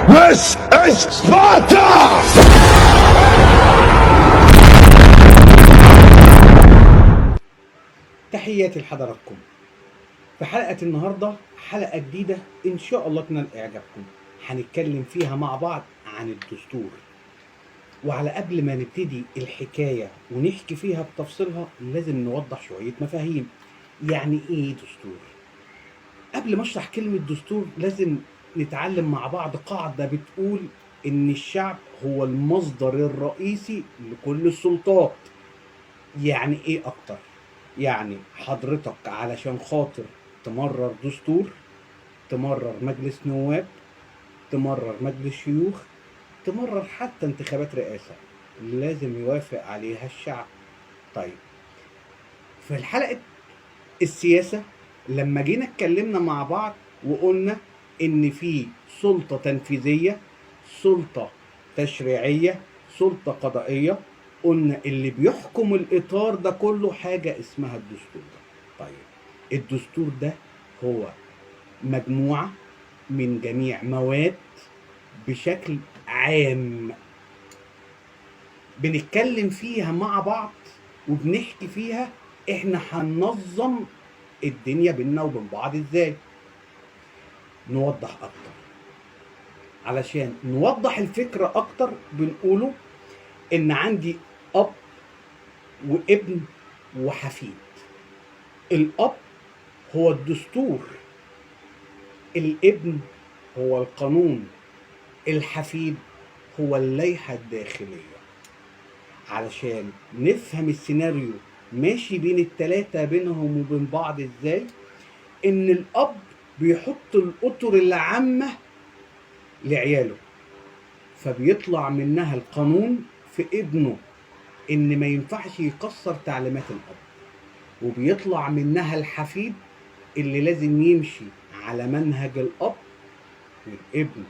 This is Sparta! تحياتي لحضراتكم. في حلقة النهاردة حلقة جديدة إن شاء الله تنال إعجابكم. هنتكلم فيها مع بعض عن الدستور، وعلى قبل ما نبتدي الحكاية ونحكي فيها بتفصيلها لازم نوضح شوية مفاهيم. يعني إيه دستور؟ قبل ما أشرح كلمة دستور لازم نتعلم مع بعض قاعدة بتقول إن الشعب هو المصدر الرئيسي لكل السلطات. يعني إيه أكتر؟ يعني حضرتك علشان خاطر تمرر دستور، تمرر مجلس نواب، تمرر مجلس شيوخ، تمرر حتى انتخابات رئاسة، لازم يوافق عليها الشعب. طيب، في الحلقة السياسة لما جينا اتكلمنا مع بعض وقلنا ان في سلطة تنفيذية، سلطة تشريعية، سلطة قضائية. قلنا اللي بيحكم الاطار ده كله حاجة اسمها الدستور. طيب، الدستور ده هو مجموعة من جميع مواد بشكل عام بنتكلم فيها مع بعض وبنحكي فيها احنا هننظم الدنيا بينا وبين بعض ازاي. نوضح اكتر، علشان نوضح الفكرة اكتر بنقوله ان عندي اب وابن وحفيد. الاب هو الدستور، الابن هو القانون، الحفيد هو اللائحة الداخلية. علشان نفهم السيناريو ماشي بين التلاتة بينهم وبين بعض ازاي، ان الاب بيحط الاطر العامة لعياله، فبيطلع منها القانون في ابنه ان ما ينفعش يكسر تعليمات الاب، وبيطلع منها الحفيد اللي لازم يمشي على منهج الاب والابن.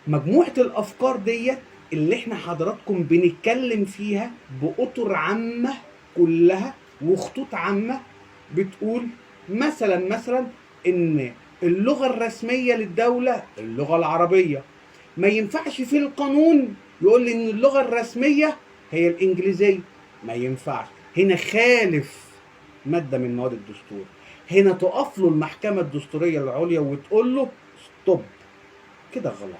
مجموعة الافكار ديت اللي احنا حضراتكم بنتكلم فيها بأطر عامة كلها وخطوط عامة بتقول مثلا ان اللغة الرسمية للدولة اللغة العربية. ما ينفعش في القانون يقول لي ان اللغة الرسمية هي الانجليزية، ما ينفعش. هنا خالف مادة من مواد الدستور، هنا تقف له المحكمة الدستورية العليا وتقول له ستوب، كده غلط.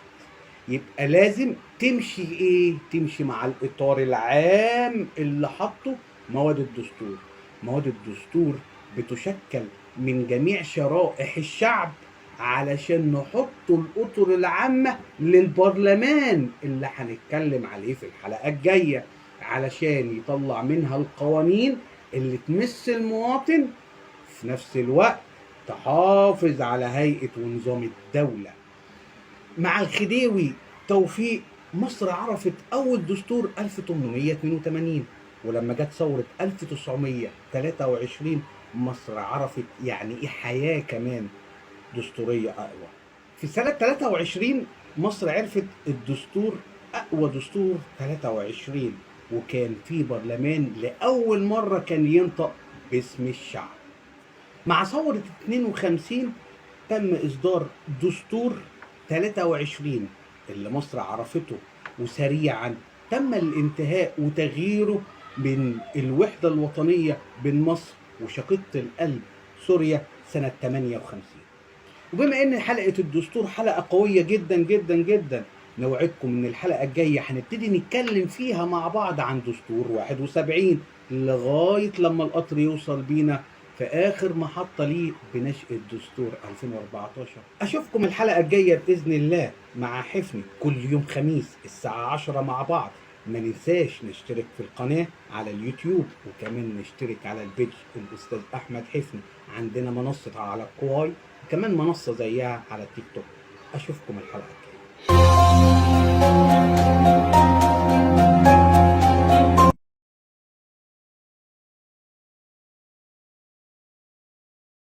يبقى لازم تمشي ايه؟ تمشي مع الاطار العام اللي حطه مواد الدستور. مواد الدستور بتشكل من جميع شرائح الشعب علشان نحط الاطر العامة للبرلمان اللي هنتكلم عليه في الحلقة الجاية، علشان يطلع منها القوانين اللي تمس المواطن في نفس الوقت تحافظ على هيئة ونظام الدولة. مع الخديوي توفيق مصر عرفت أول دستور 1882، ولما جت ثورة 1923 مصر عرفت يعني إيه حياة كمان دستورية أقوى. في سنة 23 مصر عرفت الدستور أقوى دستور 23، وكان في برلمان لأول مرة كان ينطق باسم الشعب. مع ثورة 52 تم إصدار دستور 23 اللي مصر عرفته، وسريعا تم الانتهاء وتغييره من الوحدة الوطنية بين مصر وشقيقة القلب سوريا سنة 58. وبما ان حلقة الدستور حلقة قوية جدا جدا جدا، نوعدكم ان الحلقة الجاية هنبتدي نتكلم فيها مع بعض عن دستور 71 لغاية لما القطر يوصل بينا في اخر محطة ليه بنشأة الدستور 2014. اشوفكم الحلقة الجاية باذن الله مع حفني كل يوم خميس الساعة 10 مع بعض. ما ننساش نشترك في القناة على اليوتيوب، وكمان نشترك على البيج الاستاذ احمد حفني. عندنا منصة على الكواي، وكمان منصة زيها على التيك توك. اشوفكم الحلقة الجاية.